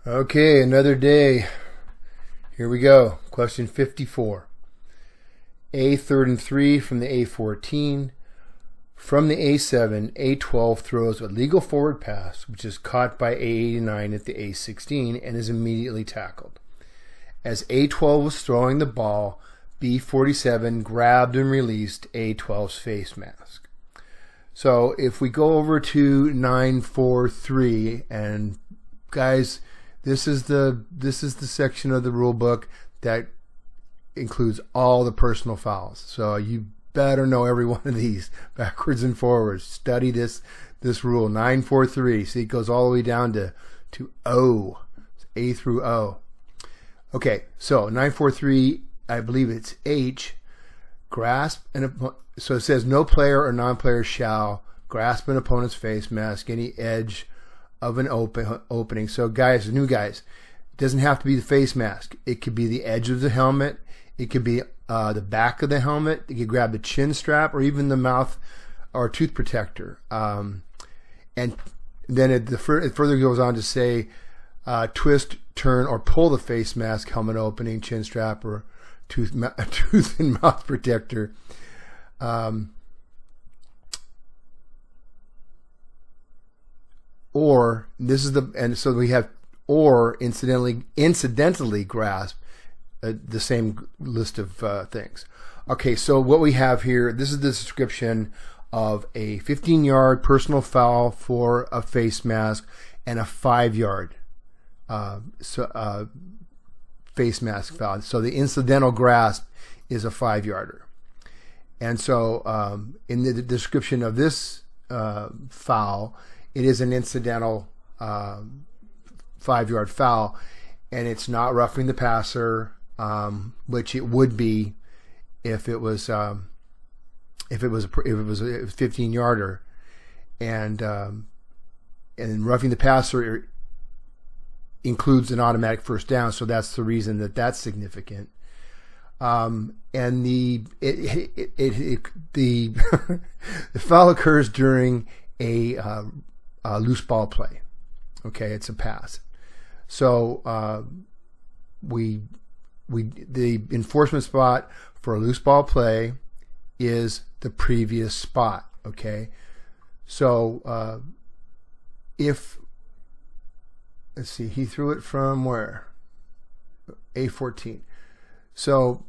Okay, another day. Here we go. Question 54. A 3rd and 3 from the A14. From the A7, A12 throws a legal forward pass, which is caught by A89 at the A16 and is immediately tackled. As A12 was throwing the ball, B47 grabbed and released A12's face mask. So if we go over to 943, and guys, this is the section of the rule book that includes all the personal fouls. So you better know every one of these backwards and forwards. Study this rule 943. See, it goes all the way down to O, A through O. Okay, so 943, I believe it's H. Grasp so it says no player or non-player shall grasp an opponent's face mask, any edge of an opening. So guys, new guys, it doesn't have to be the face mask. It could be the edge of the helmet. It could be the back of the helmet. You could grab the chin strap or even the mouth or tooth protector. And then it further goes on to say twist, turn, or pull the face mask, helmet opening, chin strap, or tooth and mouth protector. Or this is so we have or incidentally grasp, the same list of things. Okay, so what we have here, this is the description of a 15-yard personal foul for a face mask and a 5-yard face mask foul. So the incidental grasp is a 5-yarder. And so in the description of this foul, it is an incidental 5-yard foul, and it's not roughing the passer, which it would be if it was a 15-yarder, and roughing the passer includes an automatic first down, so that's the reason that that's significant. And the the foul occurs during a loose ball play. Okay, it's a pass. So the enforcement spot for a loose ball play is the previous spot. Okay, so if, let's see, he threw it from where? A14. So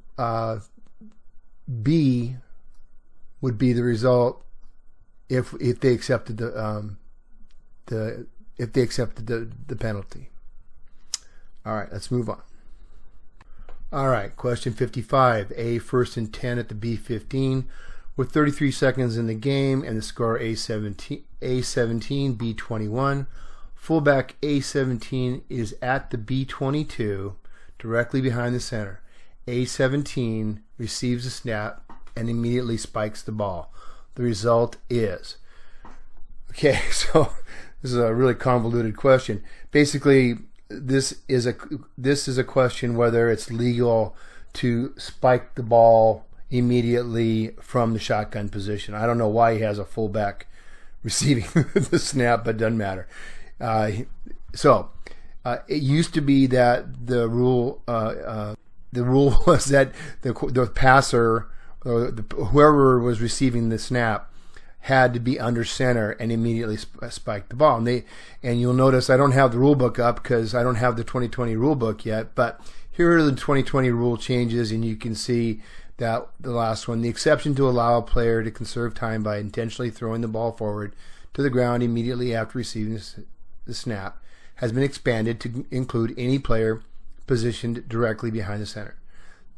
B would be the result if they accepted the penalty. All right, let's move on. All right, question 55. A 1st and 10 at the B15 with 33 seconds in the game and the score A17, B21. Fullback A17 is at the B22 directly behind the center. A17 receives a snap and immediately spikes the ball. The result is, okay, so this is a really convoluted question. Basically, this is a question whether it's legal to spike the ball immediately from the shotgun position. I don't know why he has a fullback receiving the snap, but it doesn't matter. So it used to be that the rule was that the passer, or whoever was receiving the snap, had to be under center and immediately spike the ball. And you'll notice I don't have the rule book up because I don't have the 2020 rule book yet, but here are the 2020 rule changes, and you can see that the last one, the exception to allow a player to conserve time by intentionally throwing the ball forward to the ground immediately after receiving the snap, has been expanded to include any player positioned directly behind the center.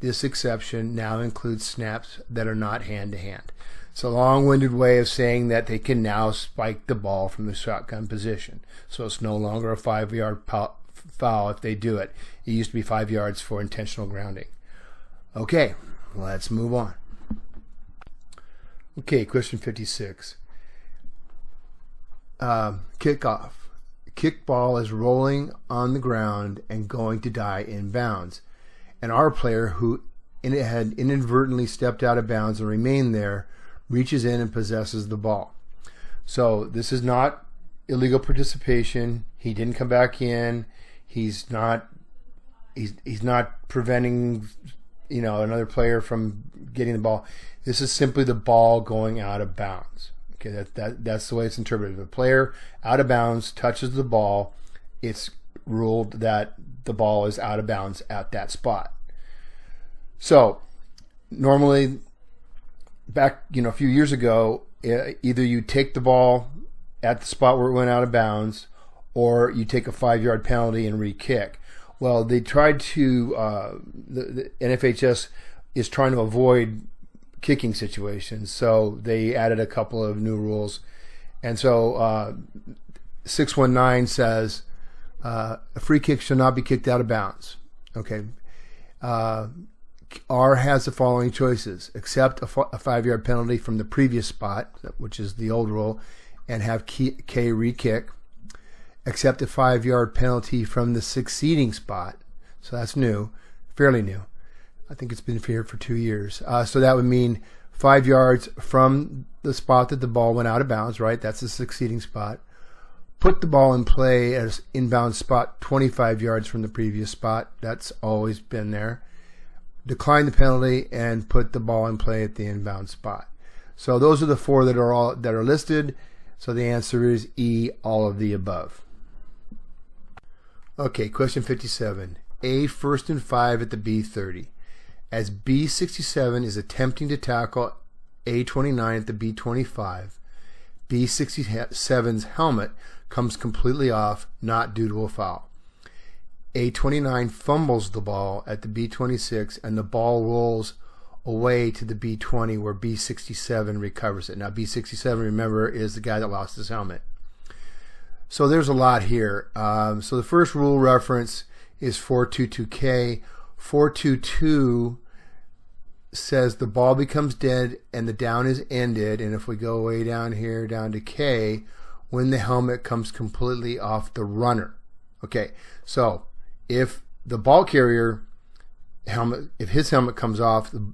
This exception now includes snaps that are not hand-to-hand. It's a long-winded way of saying that they can now spike the ball from the shotgun position. So it's no longer a 5-yard foul if they do it. It used to be 5 yards for intentional grounding. Okay, let's move on. Okay, question 56. Kickoff. Kickball is rolling on the ground and going to die in bounds. And our player, who had inadvertently stepped out of bounds and remained there, reaches in and possesses the ball. So this is not illegal participation. He didn't come back in. He's not preventing, you know, another player from getting the ball. This is simply the ball going out of bounds. Okay, that's the way it's interpreted. If a player out of bounds touches the ball, it's ruled that the ball is out of bounds at that spot. So normally, back, you know, a few years ago, either you take the ball at the spot where it went out of bounds, or you take a 5-yard penalty and re-kick. Well, they tried to, the NFHS is trying to avoid kicking situations, so they added a couple of new rules. And so 619 says a free kick shall not be kicked out of bounds. Okay. R has the following choices: accept a 5-yard penalty from the previous spot, which is the old rule, and have K re-kick. Accept a 5-yard penalty from the succeeding spot. So that's new, fairly new. I think it's been here for 2 years. So that would mean 5 yards from the spot that the ball went out of bounds, right? That's the succeeding spot. Put the ball in play as inbound spot 25 yards from the previous spot. That's always been there. Decline the penalty and put the ball in play at the inbound spot. So those are the 4 that are listed. So the answer is E, all of the above. Okay, question 57. A 1st and 5 at the B30. As B67 is attempting to tackle A29 at the B25, B67's helmet comes completely off, not due to a foul. A29 fumbles the ball at the B26, and the ball rolls away to the B20 where B67 recovers it. Now, B67, remember, is the guy that lost his helmet. So there's a lot here. So the first rule reference is 422K. 422 says the ball becomes dead and the down is ended. And if we go way down here, down to K, when the helmet comes completely off the runner. Okay, so if the ball carrier helmet, if his helmet comes off, the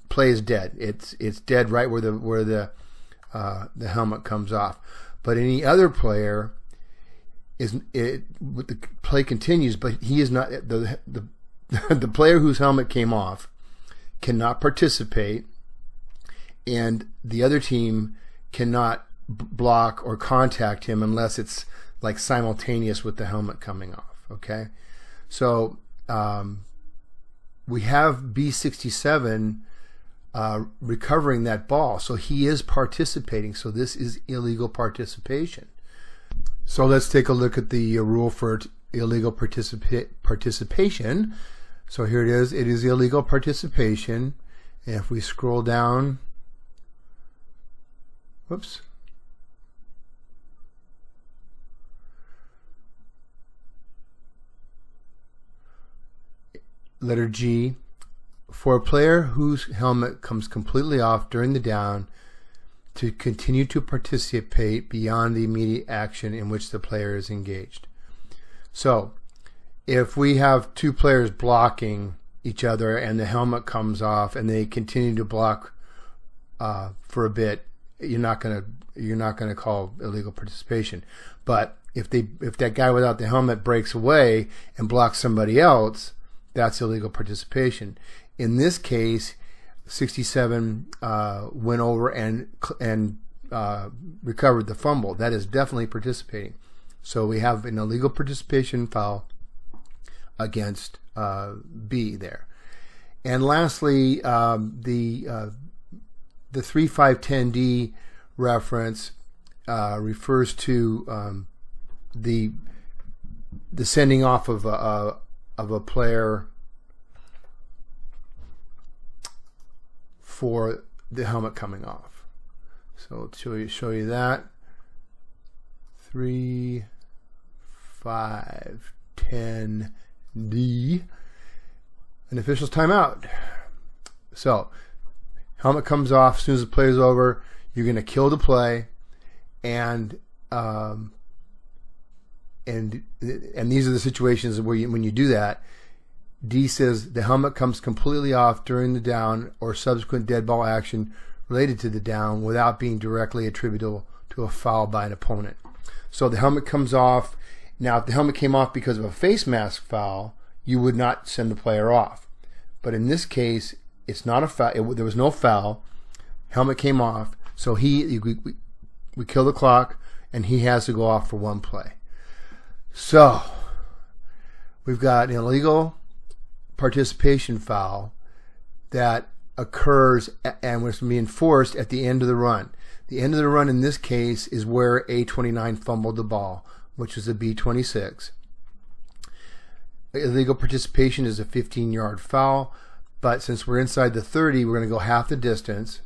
play is dead. It's dead right where the helmet comes off. But any other player the play continues, but he is not the player whose helmet came off cannot participate, and the other team cannot block or contact him unless it's like simultaneous with the helmet coming off. Okay, so we have B67 recovering that ball, so he is participating. So this is illegal participation. So let's take a look at the rule for illegal participation. So here it is. It is illegal participation. And if we scroll down, whoops. Letter G, for a player whose helmet comes completely off during the down to continue to participate beyond the immediate action in which the player is engaged. So if we have 2 players blocking each other and the helmet comes off and they continue to block for a bit, you're not gonna call illegal participation. But if that guy without the helmet breaks away and blocks somebody else, that's illegal participation. In this case, 67 went over and recovered the fumble. That is definitely participating. So we have an illegal participation foul against B there. And lastly, the 3510D reference refers to the sending off of a player for the helmet coming off. So to show you that, 3510D, an official's timeout. So helmet comes off as soon as the play is over. You're going to kill the play, and these are the situations where when you do that. D says the helmet comes completely off during the down or subsequent dead ball action related to the down without being directly attributable to a foul by an opponent. So the helmet comes off Now, if the helmet came off because of a face mask foul, you would not send the player off. But in this case, it's not a foul. There was no foul. Helmet came off, so we kill the clock, and he has to go off for one play. So we've got an illegal participation foul that occurs and was being enforced at the end of the run. The end of the run in this case is where A29 fumbled the ball, which was a B26. Illegal participation is a 15-yard foul, but since we're inside the 30, we're going to go half the distance.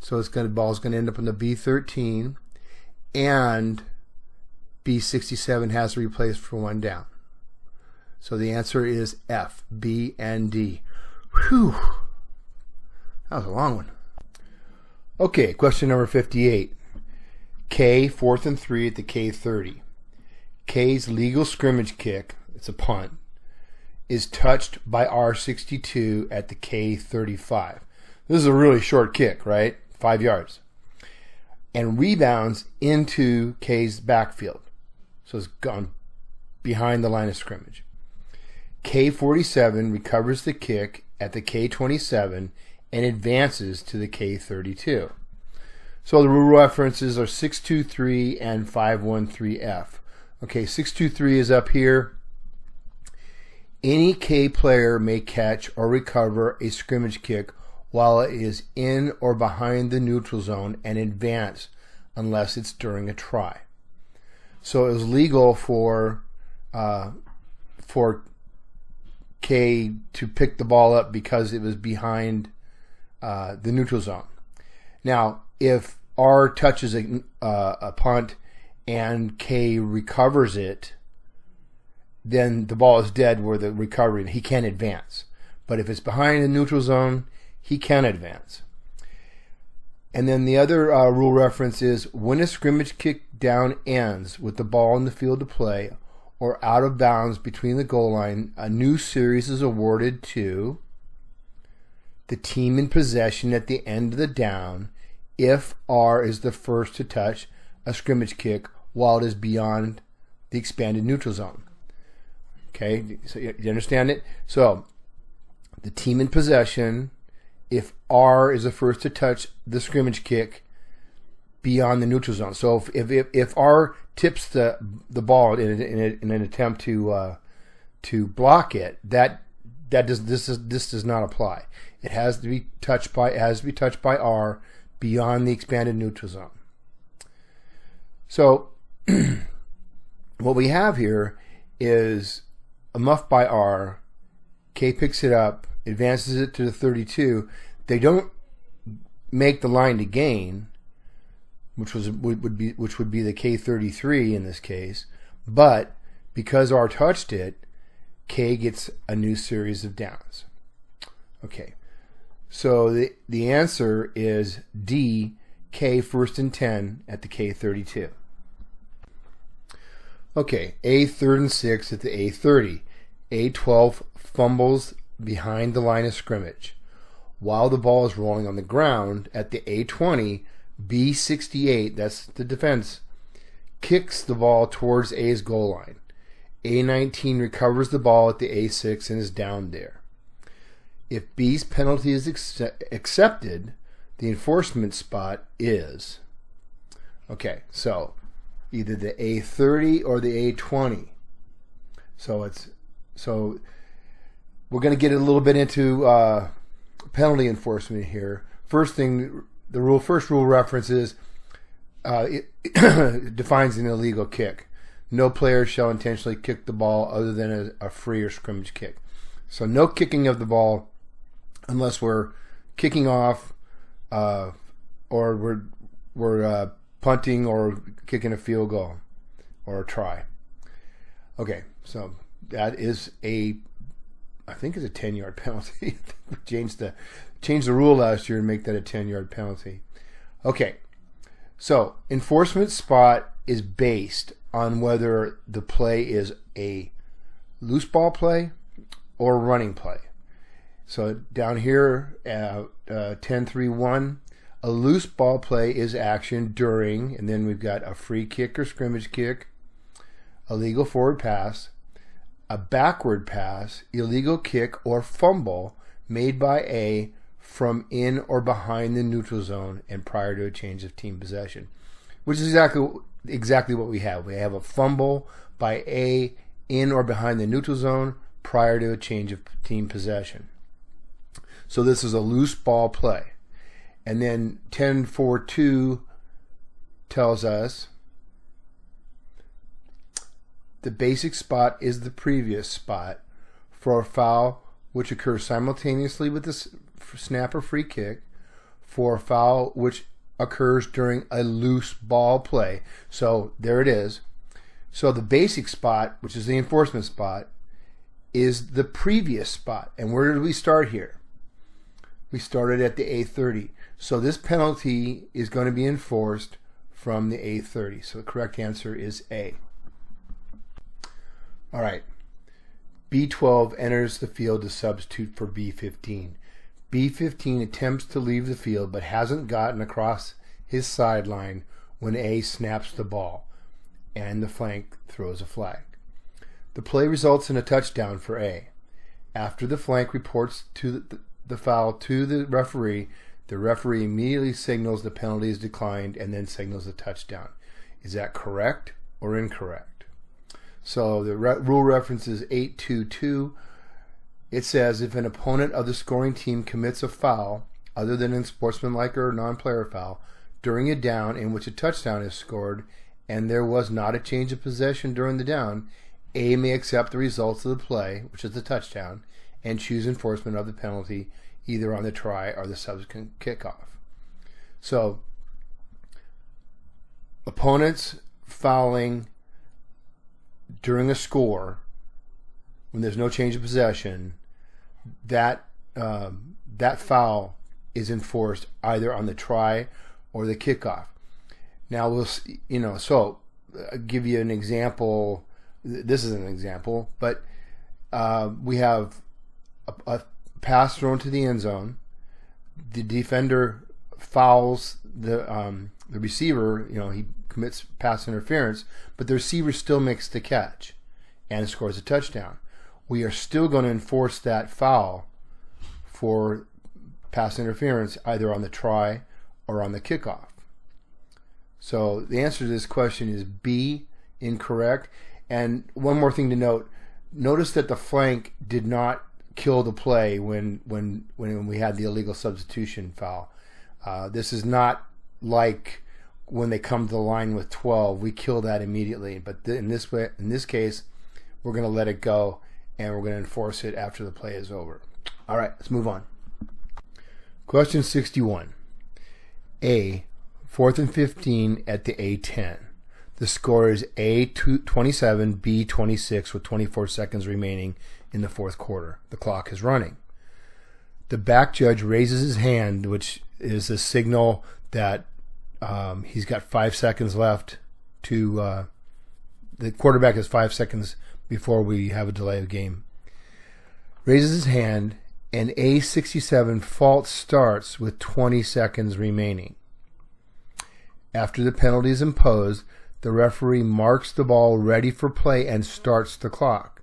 So the ball's going to end up in the B13, and B67 has to be replaced for one down. So the answer is F, B, and D. Whew. That was a long one. Okay, question number 58. K, 4th and 3 at the K30. K's legal scrimmage kick, it's a punt, is touched by R62 at the K35. This is a really short kick, right? 5 yards. And rebounds into K's backfield. So it's gone behind the line of scrimmage. K47 recovers the kick at the K27 and advances to the K32. So the rule references are 623 and 513F. Okay, 623 is up here. Any K player may catch or recover a scrimmage kick while it is in or behind the neutral zone and advance unless it's during a try. So it was legal for K to pick the ball up because it was behind the neutral zone. Now, if R touches a punt and K recovers it, then the ball is dead where the recovery, and he can't advance. But if it's behind the neutral zone, he can advance. And then the other rule reference is when a scrimmage kick down ends with the ball in the field of play or out of bounds between the goal line, a new series is awarded to the team in possession at the end of the down if R is the first to touch a scrimmage kick while it is beyond the expanded neutral zone. Okay, so you understand it? So the team in possession, if R is the first to touch the scrimmage kick beyond the neutral zone. So if R tips the ball in an attempt to block it, this does not apply. It has to be touched by R beyond the expanded neutral zone. So what we have here is a muff by R. K picks it up, advances it to the 32. They don't make the line to gain, which would be the K33 in this case, but because R touched it, K gets a new series of downs. Okay, so the answer is D, K 1st and 10 at the K32. Okay, A 3rd and 6 at the A30. A12 fumbles behind the line of scrimmage. While the ball is rolling on the ground at the A20, B68, that's the defense, kicks the ball towards A's goal line. A19 recovers the ball at the A6 and is down there. If B's penalty is accepted, the enforcement spot is, okay, so either the A30 or the A20. So we're going to get a little bit into penalty enforcement here. First thing, first rule reference is it defines an illegal kick. No player shall intentionally kick the ball other than a free or scrimmage kick. So no kicking of the ball unless we're kicking off or we're punting or kicking a field goal or a try. Okay, so that is I think it's a 10-yard penalty. We changed the rule last year and make that a 10-yard penalty. Okay, so enforcement spot is based on whether the play is a loose ball play or running play. So down here, 10-3-1, a loose ball play is action during, and then we've got a free kick or scrimmage kick, illegal forward pass, a backward pass, illegal kick, or fumble made by A from in or behind the neutral zone and prior to a change of team possession, which is exactly what we have. We have a fumble by A in or behind the neutral zone prior to a change of team possession. So this is a loose ball play. And then 10.4.2 tells us the basic spot is the previous spot for a foul which occurs simultaneously with the snap or free kick, for a foul which occurs during a loose ball play. So there it is. So the basic spot, which is the enforcement spot, is the previous spot. And where did we start here? We started at the A30. So this penalty is going to be enforced from the A30. So the correct answer is A. All right. B12 enters the field to substitute for B15. B15 attempts to leave the field but hasn't gotten across his sideline when A snaps the ball and the flank throws a flag. The play results in a touchdown for A. After the flank reports to the foul to the referee immediately signals the penalty is declined and then signals the touchdown. Is that correct or incorrect? So the rule reference is 8.2.2. It says if an opponent of the scoring team commits a foul other than a sportsmanlike or non-player foul during a down in which a touchdown is scored and there was not a change of possession during the down, A may accept the results of the play, which is the touchdown, and choose enforcement of the penalty either on the try or the subsequent kickoff. So opponents fouling during a score when there's no change of possession, that foul is enforced either on the try or the kickoff. Now so I'll give you an example. This is an example, but we have a pass thrown to the end zone. The defender fouls the receiver. He commits pass interference, but the receiver still makes the catch and scores a touchdown. We are still going to enforce that foul for pass interference either on the try or on the kickoff. So the answer to this question is B, incorrect. And one more thing to note, notice that the flank did not kill the play when we had the illegal substitution foul. This is not like when they come to the line with 12, we kill that immediately. But in this case, we're going to let it go and we're going to enforce it after the play is over. All right, let's move on. Question 61. A, 4th and 15 at the A10. The score is A27, B26 with 24 seconds remaining in the fourth quarter. The clock is running. The back judge raises his hand, which is a signal that he's got 5 seconds left to the quarterback has 5 seconds before we have a delay of game. Raises his hand, and A67 false starts with 20 seconds remaining. After the penalty is imposed, the referee marks the ball ready for play and starts the clock.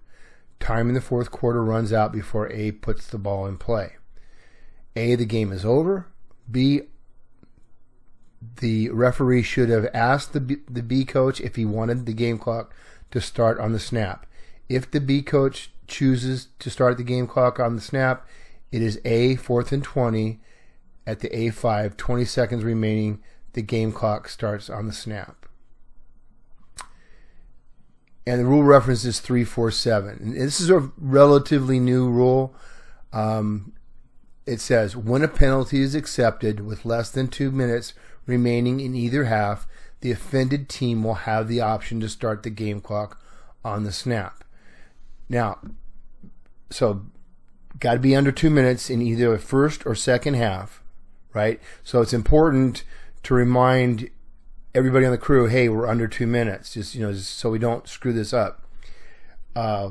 Time in the fourth quarter runs out before A puts the ball in play. A, the game is over. B, the referee should have asked the B coach if he wanted the game clock to start on the snap. If the B coach chooses to start the game clock on the snap, it is A, 4th and 20 at the A5, 20 seconds remaining. The game clock starts on the snap. And the rule reference is 347. And this is a relatively new rule. It says, when a penalty is accepted with less than 2 minutes remaining in either half, the offended team will have the option to start the game clock on the snap. Now, so got to be under 2 minutes in either the first or second half, right? So it's important to remind everybody on the crew, hey, we're under 2 minutes, just so we don't screw this up. And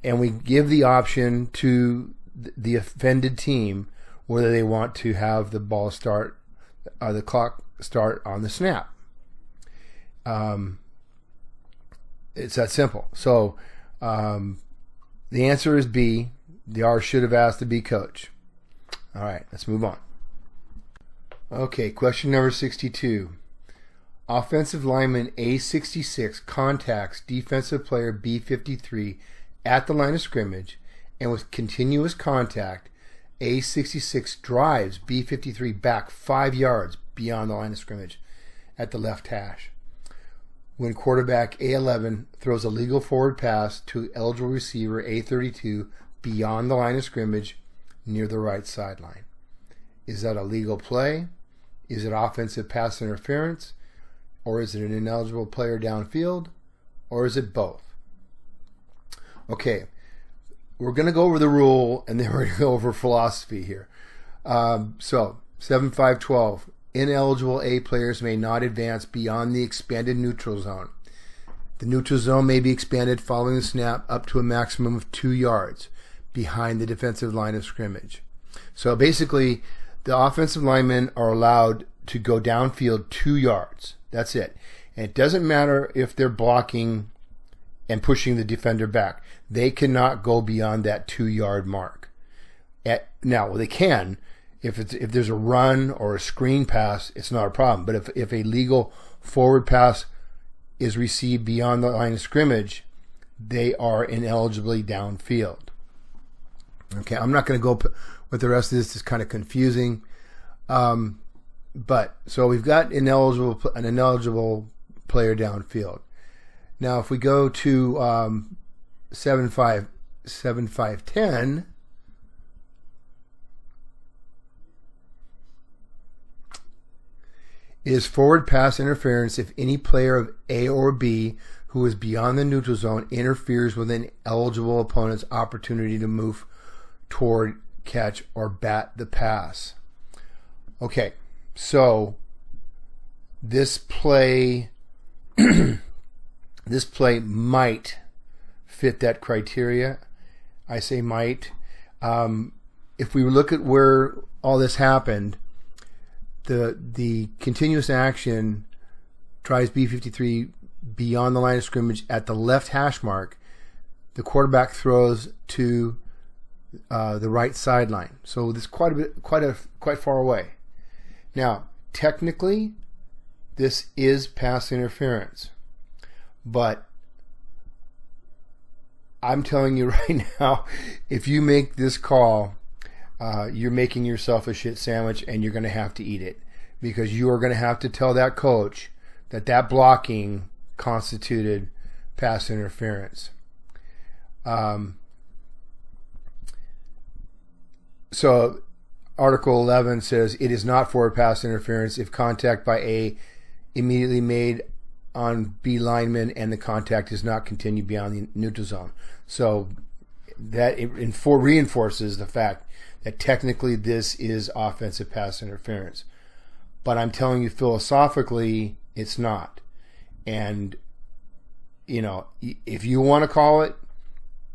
we give the option to the offended team whether they want to have the ball start, the clock start on the snap. It's that simple. So the answer is B. The R should have asked the B coach. All right, let's move on. Okay, question number 62. Offensive lineman A66 contacts defensive player B53 at the line of scrimmage, and with continuous contact, A66 drives B53 back 5 yards beyond the line of scrimmage at the left hash. When quarterback A11 throws a legal forward pass to eligible receiver A32 beyond the line of scrimmage near the right sideline. Is that a legal play? Is it offensive pass interference? Or is it an ineligible player downfield? Or is it both? Okay, we're going to go over the rule and then we're going to go over philosophy here. So, 7.5.12. Ineligible A players may not advance beyond the expanded neutral zone. The neutral zone may be expanded following the snap up to a maximum of 2 yards behind the defensive line of scrimmage. So basically, the offensive linemen are allowed to go downfield 2 yards. That's it. And it doesn't matter if they're blocking and pushing the defender back. They cannot go beyond that 2 yard mark. Now, they can. If there's a run or a screen pass, it's not a problem. But if a legal forward pass is received beyond the line of scrimmage, they are ineligibly downfield. Okay, I'm not going to go with the rest of this. It's kind of confusing. But so we've got an ineligible player downfield. Now, if we go to 7.5.10, is forward pass interference if any player of A or B who is beyond the neutral zone interferes with an eligible opponent's opportunity to move toward, catch, or bat the pass. Okay, so this play this play might fit that criteria. I say might. If we look at where all this happened, the continuous action drives B53 beyond the line of scrimmage at the left hash mark. The quarterback throws to the right sideline. So this is quite far away. Now, technically, this is pass interference, but I'm telling you right now, if you make this call, you're making yourself a shit sandwich, and you're going to have to eat it, because you are going to have to tell that coach that blocking constituted pass interference. So Article 11 says it is not forward pass interference if contact by A immediately made on B lineman and the contact does not continue beyond the neutral zone. So that reinforces the fact that technically this is offensive pass interference. But I'm telling you, philosophically, it's not. And, if you want to call it,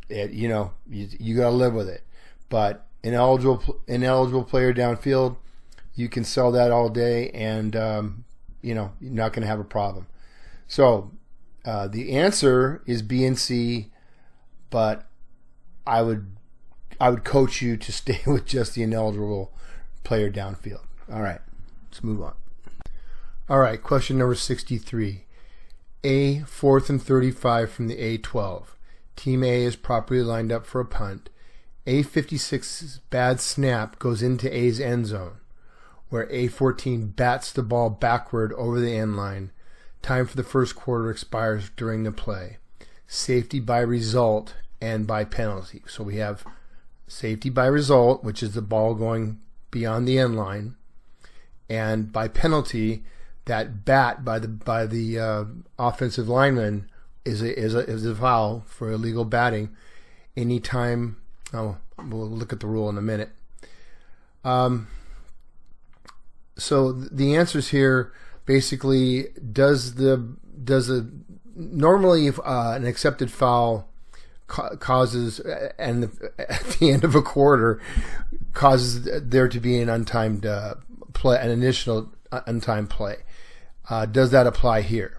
you got to live with it. But ineligible player downfield, you can sell that all day, and you're not going to have a problem. So the answer is B and C, but I would coach you to stay with just the ineligible player downfield. All right, let's move on. All right, question number 63. A, 4th and 35 from the A12. Team A is properly lined up for a punt. A56's bad snap goes into A's end zone, where A14 bats the ball backward over the end line. Time for the first quarter expires during the play. Safety by result and by penalty. So we have safety by result, which is the ball going beyond the end line, and by penalty, that bat by the offensive lineman is a foul for illegal batting. Anytime. We'll look at the rule in a minute. So the answers here basically, normally if an accepted foul causes, and at the end of a quarter causes there to be an untimed play, an initial untimed play. Does that apply here?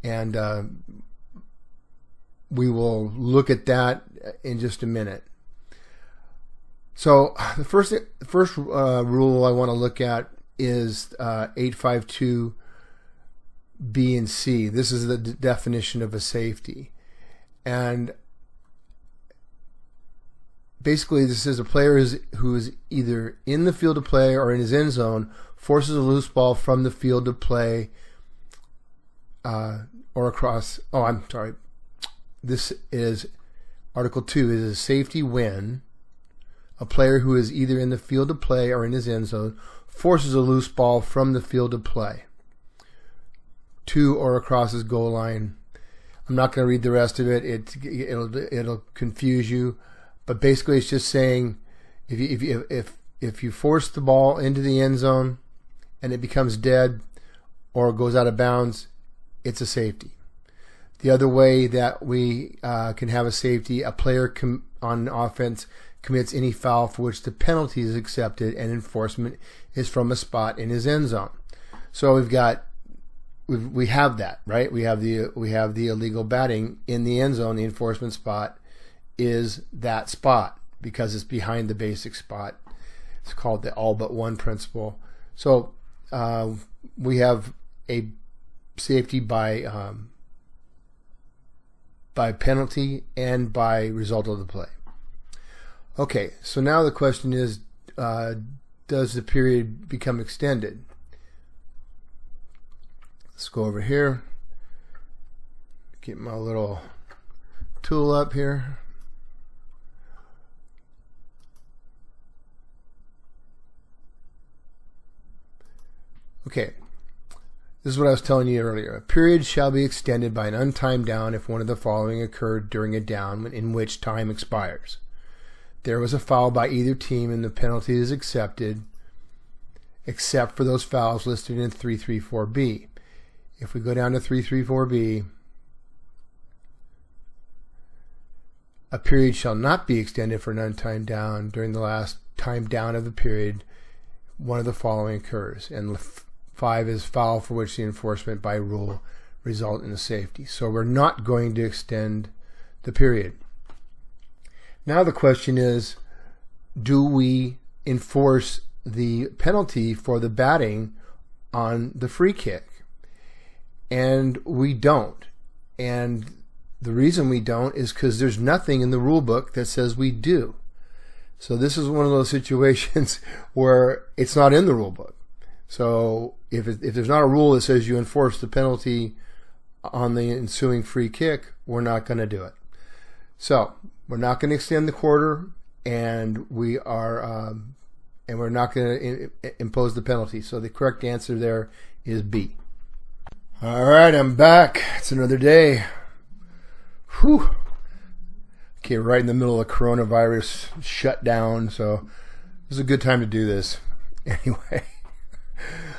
And we will look at that in just a minute. So the first rule I want to look at is 852 B and C. This is the definition of a safety. And basically this is a player who is either in the field of play or in his end zone, forces a loose ball from the field of play or across. Oh, I'm sorry. This is Article 2 is a safety when a player who is either in the field of play or in his end zone forces a loose ball from the field of play to or across his goal line. I'm not going to read the rest of it. It'll confuse you, but basically it's just saying if you force the ball into the end zone and it becomes dead or goes out of bounds, it's a safety. The other way that we can have a safety, a player on offense commits any foul for which the penalty is accepted and enforcement is from a spot in his end zone. So we have that, right? We have the illegal batting in the end zone. The enforcement spot is that spot because it's behind the basic spot. It's called the all but one principle. So we have a safety by penalty and by result of the play. Okay, so now the question is, does the period become extended? Let's go over here. Get my little tool up here. Okay, this is what I was telling you earlier. A period shall be extended by an untimed down if one of the following occurred during a down in which time expires. There was a foul by either team and the penalty is accepted, except for those fouls listed in 334B. If we go down to 334B, a period shall not be extended for an untimed down during the last time down of the period. One of the following occurs, and 5 is foul for which the enforcement by rule result in a safety. So we're not going to extend the period. Now the question is, do we enforce the penalty for the batting on the free kick? And we don't. And the reason we don't is because there's nothing in the rule book that says we do. So this is one of those situations where it's not in the rule book. So if there's not a rule that says you enforce the penalty on the ensuing free kick, we're not going to do it. So we're not going to extend the quarter, and we're not going to impose the penalty. So the correct answer there is B. All right, I'm back. It's another day. Whew. Okay, right in the middle of the coronavirus shutdown, so this is a good time to do this. Anyway,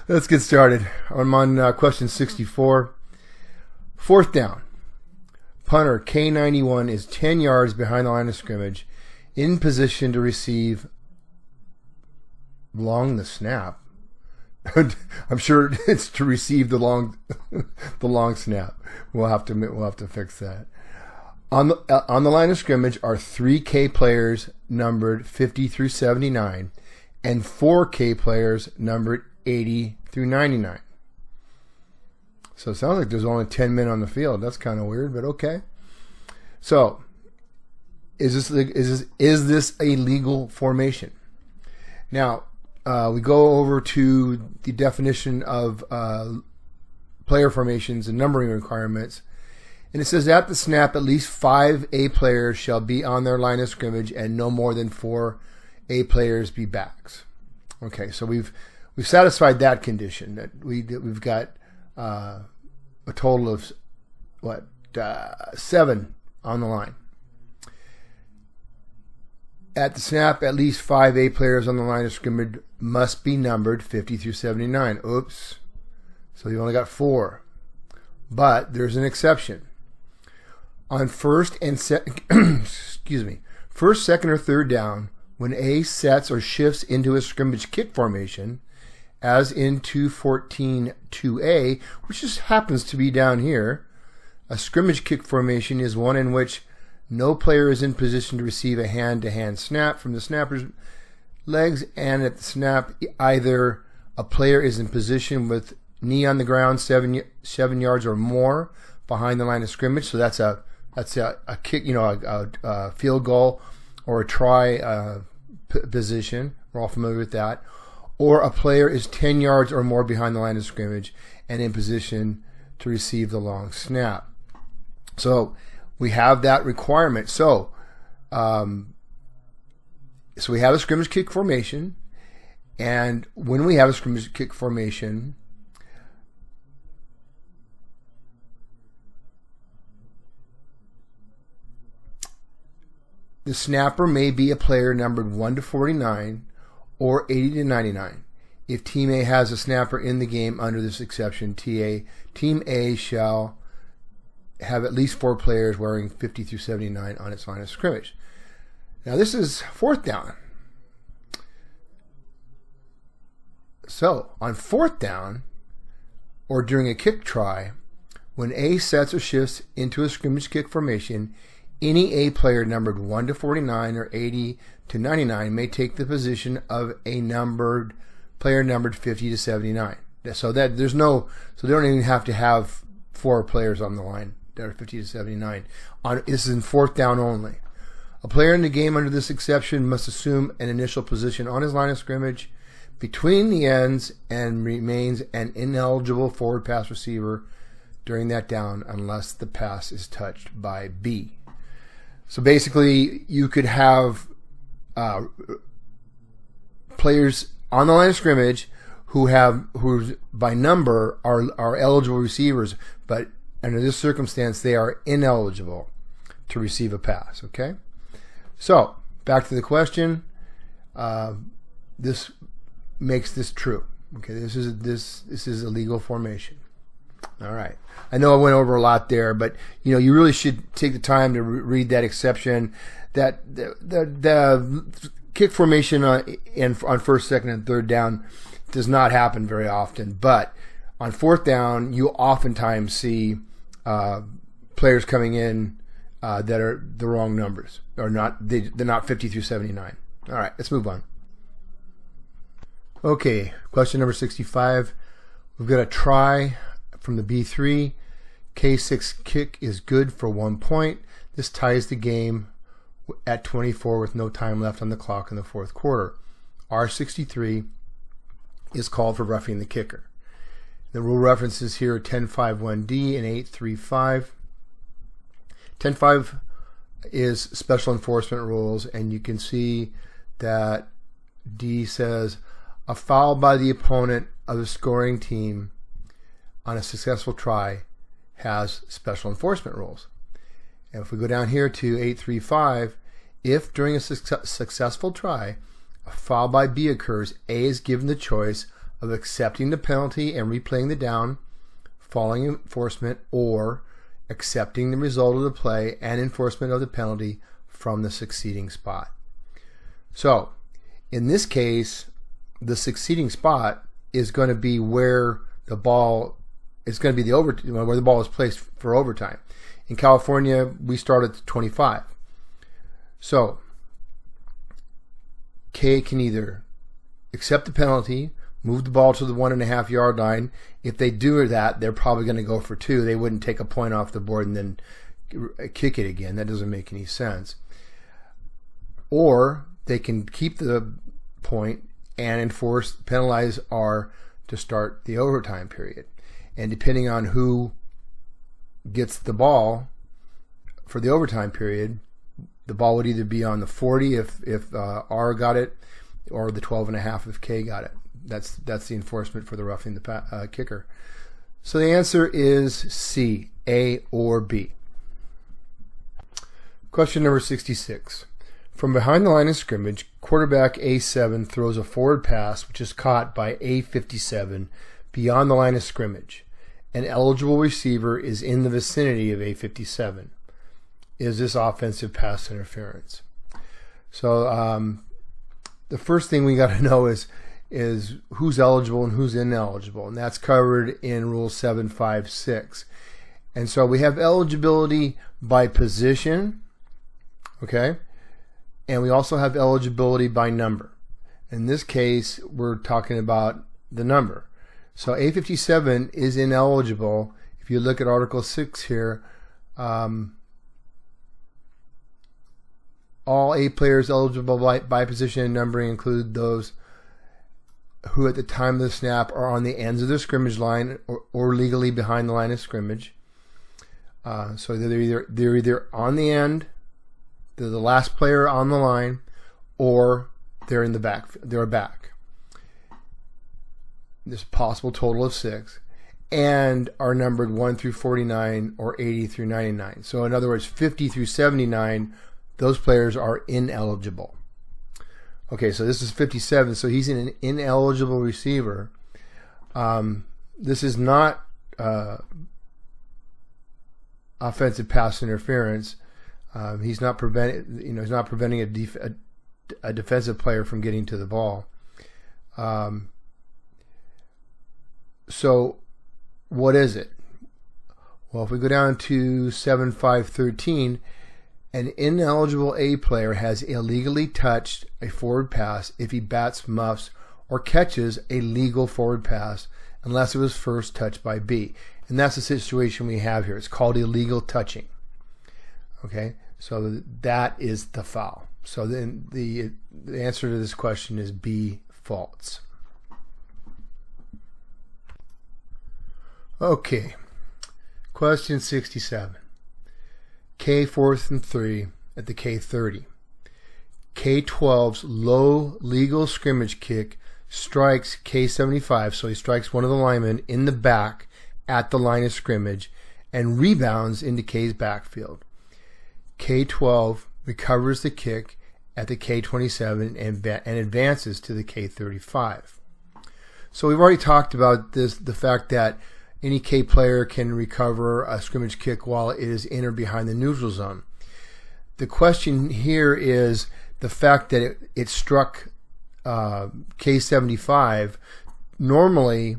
let's get started. I'm on question 64. Fourth down. Punter K91 is 10 yards behind the line of scrimmage, in position to receive along the snap. I'm sure it's to receive the long snap. We'll have to fix that. On the line of scrimmage are 3 K players numbered 50 through 79 and 4 K players numbered 80 through 99. So it sounds like there's only 10 men on the field. That's kind of weird, but okay. So is this a legal formation? Now we go over to the definition of player formations and numbering requirements. And it says at the snap, at least 5 A players shall be on their line of scrimmage, and no more than 4 A players be backs. Okay, so we've satisfied that condition. That we've got a total of 7 on the line. At the snap, at least 5 A players on the line of scrimmage must be numbered 50 through 79. Oops. So you only got 4. But there's an exception. On first, second, or third down, when A sets or shifts into a scrimmage kick formation, as in 214-2A, which just happens to be down here, A scrimmage kick formation is one in which no player is in position to receive a hand-to-hand snap from the snapper's legs, and at the snap, either a player is in position with knee on the ground 7 yards or more behind the line of scrimmage. So that's a kick, a field goal or a try position. We're all familiar with that. Or a player is 10 yards or more behind the line of scrimmage and in position to receive the long snap. So we have that requirement. So we have a scrimmage kick formation, and when we have a scrimmage kick formation, the snapper may be a player numbered 1 to 49 or 80 to 99. If Team A has a snapper in the game under this exception, Team A shall have at least 4 players wearing 50 through 79 on its line of scrimmage. Now this is 4th down. So on 4th down, or during a kick try, when A sets or shifts into a scrimmage kick formation, any A player numbered 1 to 49 or 80 to 99 may take the position of a player numbered 50 to 79. So they don't even have to have 4 players on the line that are 50 to 79. This is in 4th down only. A player in the game under this exception must assume an initial position on his line of scrimmage between the ends and remains an ineligible forward pass receiver during that down unless the pass is touched by B. So basically, you could have players on the line of scrimmage who by number are eligible receivers, but under this circumstance they are ineligible to receive a pass. Okay, so back to the question. This makes this true. Okay, this is a legal formation. All right. I know I went over a lot there, but you really should take the time to read that exception. That the kick formation on 1st, 2nd, and 3rd down does not happen very often, but on 4th down you oftentimes see players coming in that are the wrong numbers, or they're not 50 through 79. All right, let's move on. Okay, question number 65. We've got a try from the B3. K6 kick is good for 1 point. This ties the game at 24 with no time left on the clock in the 4th quarter. R63 is called for roughing the kicker. The rule references here are 10.5.1d and 8.3.5. 10.5 is special enforcement rules, and you can see that D says a foul by the opponent of the scoring team on a successful try has special enforcement rules. And if we go down here to 8.3.5, if during a successful try a foul by B occurs, A is given the choice of accepting the penalty and replaying the down, following enforcement, or accepting the result of the play and enforcement of the penalty from the succeeding spot. So in this case, the succeeding spot is going to be where the ball is going to be where the ball is placed for overtime. In California, we start at 25. So K can either accept the penalty, move the ball to the 1.5 yard line. If they do that, they're probably going to go for 2. They wouldn't take a point off the board and then kick it again. That doesn't make any sense. Or they can keep the point and penalize R to start the overtime period. And depending on who gets the ball for the overtime period, the ball would either be on the 40 if R got it, or the 12.5 if K got it. That's the enforcement for the roughing the kicker. So the answer is C, A or B. Question number 66. From behind the line of scrimmage, quarterback A7 throws a forward pass which is caught by A57 beyond the line of scrimmage. An eligible receiver is in the vicinity of A57. Is this offensive pass interference? So the first thing we got to know is who's eligible and who's ineligible, and that's covered in Rule 756. And so we have eligibility by position, okay? And we also have eligibility by number. In this case, we're talking about the number. So A57 is ineligible. If you look at Article 6 here, all A players eligible by position and numbering include those who at the time of the snap are on the ends of the scrimmage line or legally behind the line of scrimmage. So they're either on the end, they're the last player on the line, or they're in the back. They're back. There's a possible total of 6, and are numbered 1 through 49 or 80 through 99. So in other words, 50 through 79, those players are ineligible. Okay, so this is 57, so he's an ineligible receiver. This is not offensive pass interference. He's not preventing, he's not preventing a defensive player from getting to the ball. So what is it? Well, if we go down to 7.5.13, an ineligible A player has illegally touched a forward pass if he bats, muffs, or catches a legal forward pass unless it was first touched by B. And that's the situation we have here. It's called illegal touching. Okay, so that is the foul. So then the answer to this question is B, false. Okay, question 67. K 4th and 3 at the K30. K12's low legal scrimmage kick strikes K75, so he strikes one of the linemen in the back at the line of scrimmage and rebounds into K's backfield. K12 recovers the kick at the K27 and advances to the K35. So we've already talked about this, the fact that any K player can recover a scrimmage kick while it is in or behind the neutral zone. The question here is the fact that it struck K75. Normally,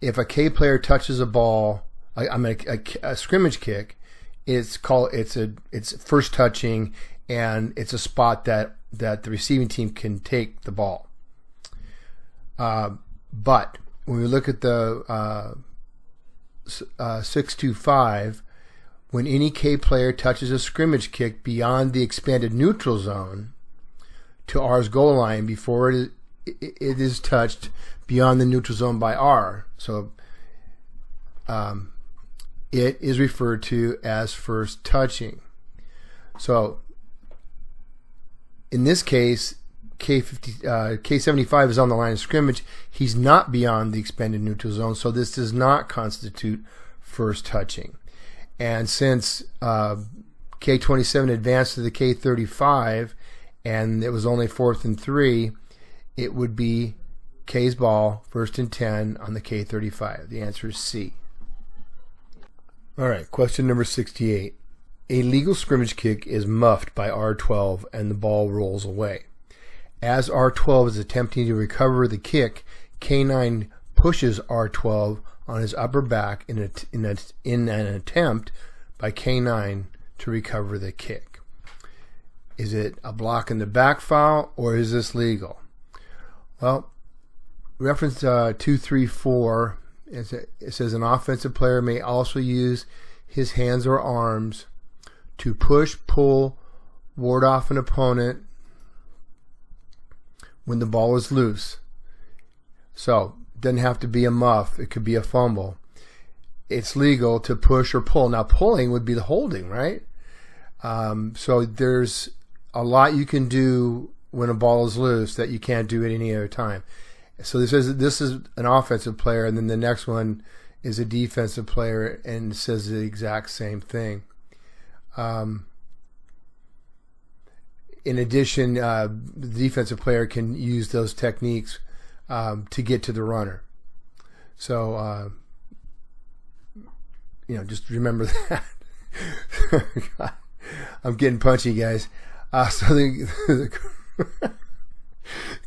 if a K player touches a ball, a scrimmage kick, it's first touching, and it's a spot that the receiving team can take the ball. But when we look at the 625, when any K player touches a scrimmage kick beyond the expanded neutral zone to R's goal line before it is touched beyond the neutral zone by R, so it is referred to as first touching. So in this case, K75 is on the line of scrimmage. He's not beyond the expanded neutral zone, so this does not constitute first touching. And since K27 advanced to the K35 and it was only 4th and 3, it would be K's ball, 1st and 10 on the K35. The answer is C. All right, question number 68. A legal scrimmage kick is muffed by R12 and the ball rolls away. As R12 is attempting to recover the kick, K9 pushes R12 on his upper back in an attempt by K9 to recover the kick. Is it a block in the back foul, or is this legal? Well, reference 234, it says an offensive player may also use his hands or arms to push, pull, ward off an opponent when the ball is loose. So it doesn't have to be a muff, it could be a fumble. It's legal to push or pull. Now pulling would be the holding, right? So there's a lot you can do when a ball is loose that you can't do at any other time. So this is an offensive player, and then the next one is a defensive player, and it says the exact same thing. In addition, the defensive player can use those techniques to get to the runner. So, just remember that. God, I'm getting punchy, guys. So the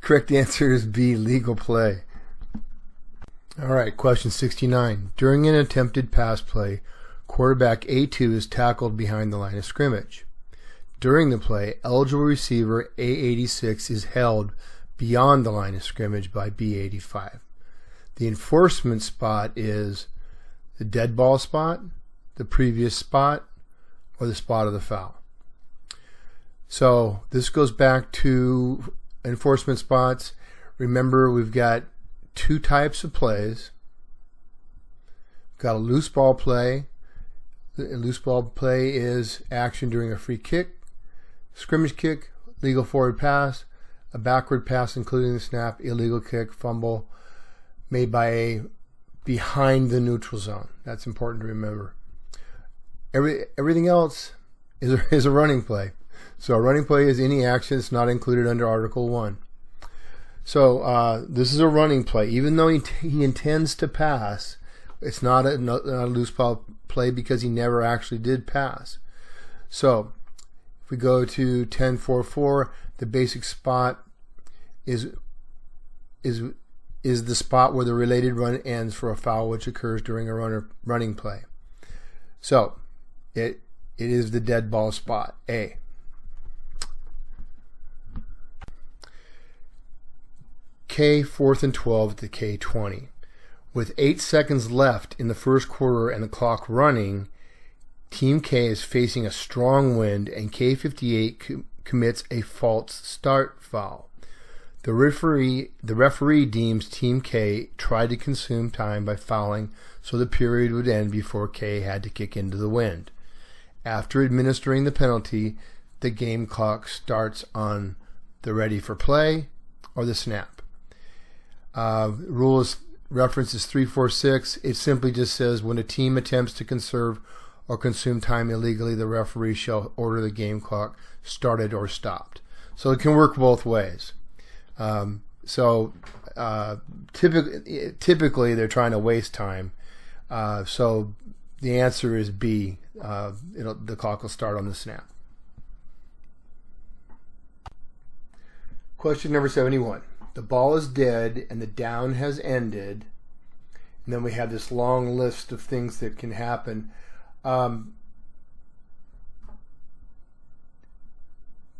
correct answer is B, legal play. All right, question 69. During an attempted pass play, Quarterback A2 is tackled behind the line of scrimmage. During the play, eligible receiver A86 is held beyond the line of scrimmage by B85. The enforcement spot is the dead ball spot, the previous spot, or the spot of the foul. So this goes back to enforcement spots. Remember, we've got two types of plays. We've got a loose ball play. A loose ball play is action during a free kick, scrimmage kick, legal forward pass, a backward pass including the snap, illegal kick, fumble made by a behind the neutral zone. That's important to remember. Everything else is a running play. So a running play is any action that's not included under Article 1. So this is a running play. Even though he intends to pass, it's not a loose ball play because he never actually did pass. So if we go to 10.4.4, the basic spot is the spot where the related run ends for a foul which occurs during a running play. So it is the dead ball spot, A. K, 4th and 12 at the K20. With 8 seconds left in the first quarter and the clock running, Team K is facing a strong wind and K58 commits a false start foul. The referee deems Team K tried to consume time by fouling, so the period would end before K had to kick into the wind. After administering the penalty, the game clock starts on the ready for play or the snap. Reference is 346. It simply just says when a team attempts to conserve or consume time illegally, the referee shall order the game clock started or stopped. So it can work both ways. Typically they're trying to waste time. So the answer is B. The clock will start on the snap. Question number 71. The ball is dead and the down has ended. And then we have this long list of things that can happen.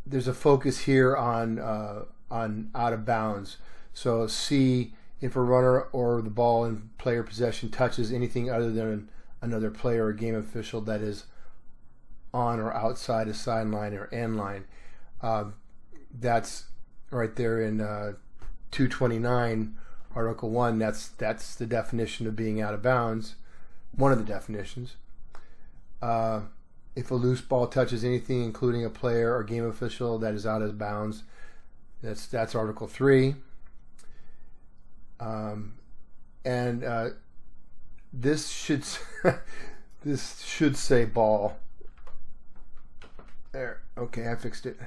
There's a focus here on out of bounds. So C, if a runner or the ball in player possession touches anything other than another player or game official that is on or outside a sideline or end line. That's right there in 229, Article 1. That's the definition of being out of bounds. One of the definitions. If a loose ball touches anything, including a player or game official that is out of bounds, that's Article 3. This should this should say ball. There. Okay, I fixed it.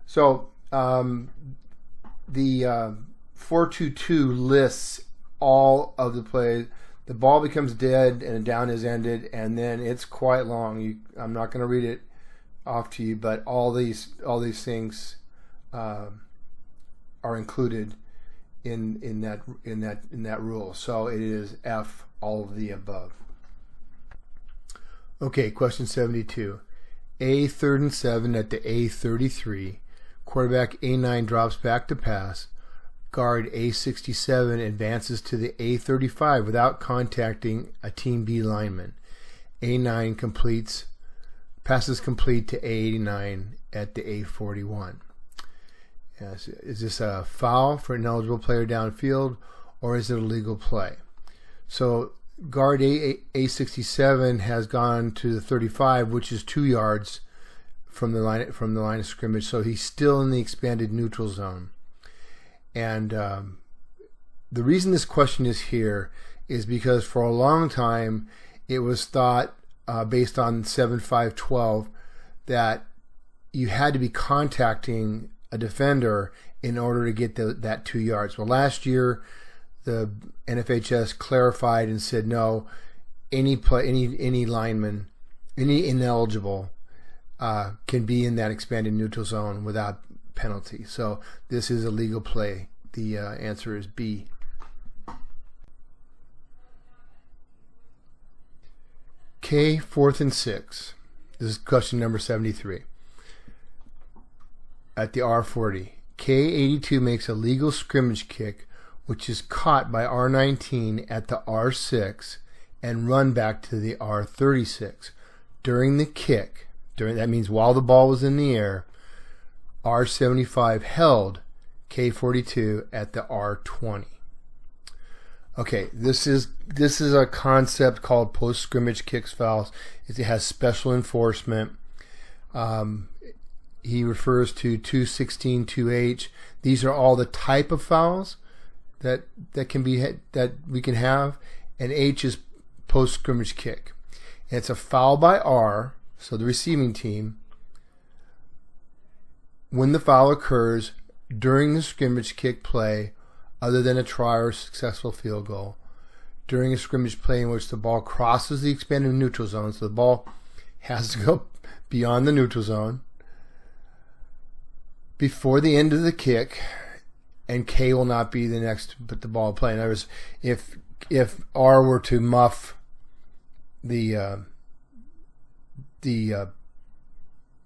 So the 422 lists all of the plays. The ball becomes dead and a down is ended, and then it's quite long. I'm not going to read it off to you, but all these things are included in that rule. So it is F, all of the above. Okay, question 72. A, 3rd and 7 at the A33. Quarterback A9 drops back to pass. Guard A67 advances to the A35 without contacting a Team B lineman. A9 passes complete to A89 at the A41. Yes, is this a foul for an eligible player downfield, or is it a legal play? So guard A67 has gone to the 35, which is 2 yards from the line of scrimmage. So he's still in the expanded neutral zone. And the reason this question is here is because for a long time it was thought, based on 7.5.12, that you had to be contacting a defender in order to get that 2 yards. Well, last year the NFHS clarified and said no, any lineman, any ineligible can be in that expanded neutral zone without penalty. So this is a legal play. The answer is B. K, 4th and 6. This is question number 73. At the R40, K82 makes a legal scrimmage kick, which is caught by R19 at the R6 and run back to the R36. During the kick, that means while the ball was in the air, R75 held K42 at the R20. Okay, this is a concept called post scrimmage kicks fouls. It has special enforcement. He refers to 216, 2H. These are all the type of fouls that we can have, and H is post scrimmage kick. And it's a foul by R, so the receiving team, when the foul occurs during the scrimmage kick play, other than a try or successful field goal, during a scrimmage play in which the ball crosses the expanded neutral zone, so the ball has to go beyond the neutral zone, before the end of the kick, and K will not be the next but the ball play. In other words, if R were to muff the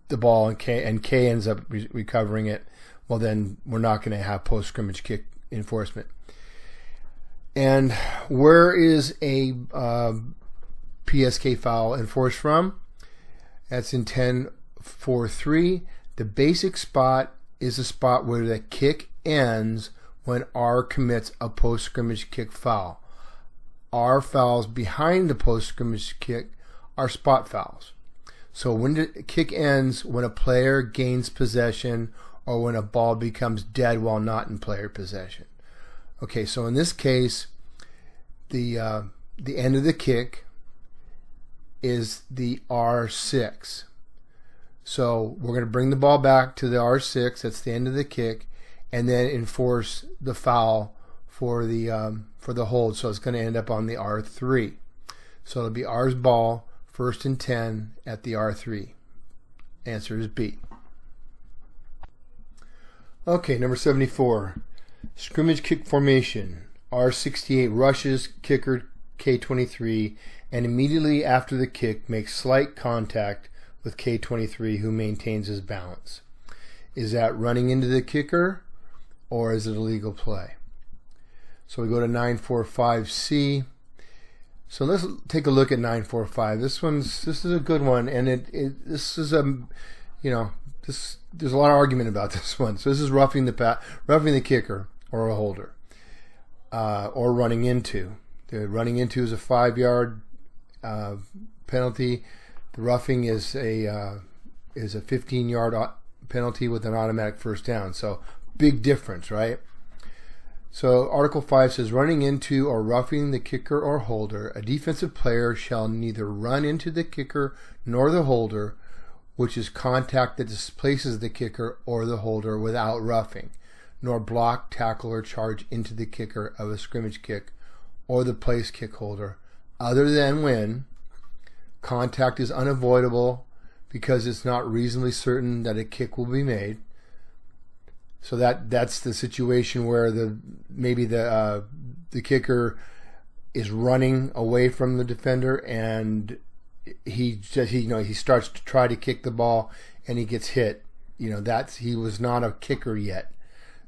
ball and K ends up recovering it, well then we're not going to have post scrimmage kick enforcement. And where is a PSK foul enforced from? That's in 10.4.3. The basic spot is a spot where the kick ends when R commits a post scrimmage kick foul. R fouls behind the post scrimmage kick are spot fouls. So when the kick ends, when a player gains possession or when a ball becomes dead while not in player possession. Okay, so in this case, the end of the kick is the R6. So we're going to bring the ball back to the R6. That's the end of the kick, and then enforce the foul for the hold. So it's going to end up on the R3. So it'll be R's ball, 1st and 10 at the R3. Answer is B. Okay, number 74. Scrimmage kick formation. R68 rushes kicker K23 and immediately after the kick makes slight contact with K23, who maintains his balance. Is that running into the kicker, or is it a legal play? So we go to 945C. So let's take a look at 945. This is a good one, and this is there's a lot of argument about this one. So this is roughing the kicker or a holder, or running into. The running into is a 5-yard penalty. The roughing is a 15-yard penalty with an automatic first down. So big difference, right? So Article 5 says, running into or roughing the kicker or holder, a defensive player shall neither run into the kicker nor the holder, which is contact that displaces the kicker or the holder without roughing, nor block, tackle, or charge into the kicker of a scrimmage kick or the place kick holder, other than when contact is unavoidable because it's not reasonably certain that a kick will be made. So that's the situation where maybe the kicker is running away from the defender and he starts to try to kick the ball and he gets hit. He was not a kicker yet.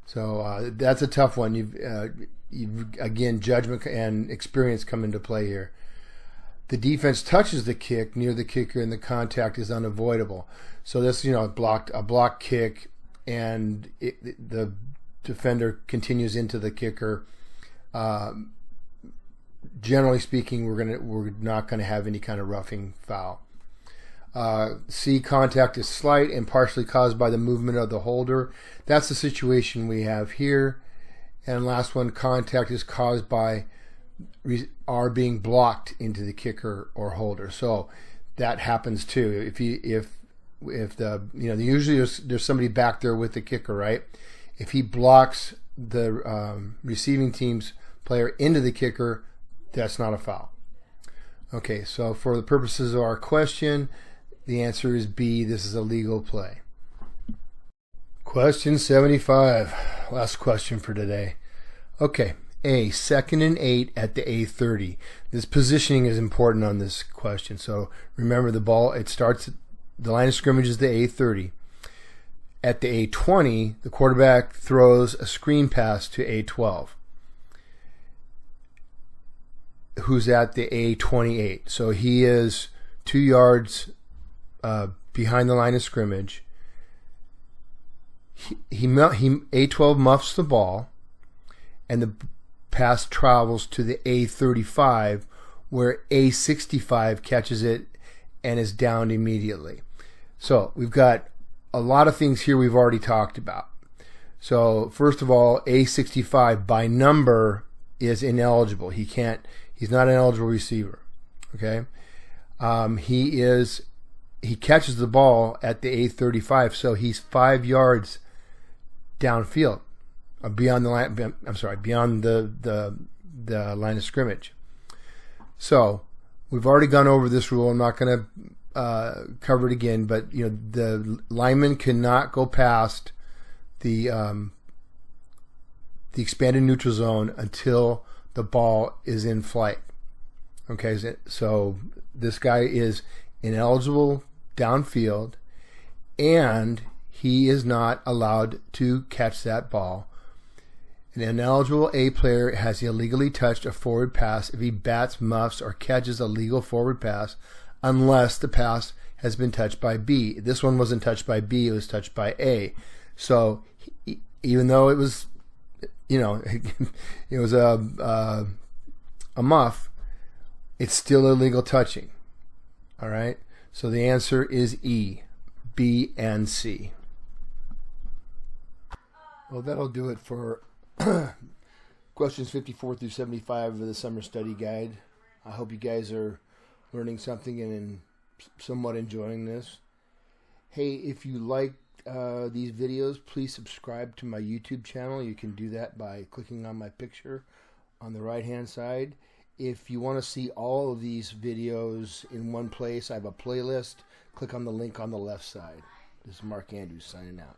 So that's a tough one. You've again, judgment and experience come into play here. The defense touches the kick near the kicker and the contact is unavoidable. So this, a block kick, and the defender continues into the kicker. Generally speaking, we're not going to have any kind of roughing foul. C, contact is slight and partially caused by the movement of the holder. That's the situation we have here. And last one, contact is caused by R being blocked into the kicker or holder. So that happens too. Usually there's somebody back there with the kicker, right? If he blocks the receiving team's player into the kicker, that's not a foul. Okay, so for the purposes of our question, the answer is B. This is a legal play. Question 75. Last question for today. Okay, A, 2nd and 8 at the A30. This positioning is important on this question. So remember, the ball, it starts, the line of scrimmage is the A30. At the A20, the quarterback throws a screen pass to A12, who's at the A28. So he is 2 yards behind the line of scrimmage. A12 muffs the ball, and the pass travels to the A35, where A65 catches it and is downed immediately. So we've got a lot of things here we've already talked about. So first of all, A65 by number is ineligible. He's not an eligible receiver. Okay, he catches the ball at the A35, so he's 5 yards downfield, beyond the line. Beyond the line of scrimmage. So we've already gone over this rule. I'm not going to cover it again, but the lineman cannot go past the expanded neutral zone until the ball is in flight. Okay, so this guy is ineligible downfield, and he is not allowed to catch that ball. An ineligible A player has illegally touched a forward pass if he bats, muffs, or catches a legal forward pass, unless the pass has been touched by B. This one wasn't touched by B, it was touched by A. So even though it was, it was a muff, it's still illegal touching. All right? So the answer is E, B, and C. Well, that'll do it for questions 54 through 75 of the summer study guide. I hope you guys are learning something and somewhat enjoying this. Hey, if you like these videos, please subscribe to my YouTube channel. You can do that by clicking on my picture on the right hand side. If you want to see all of these videos in one place, I have a playlist. Click on the link on the left side. This is Mark Andrews signing out.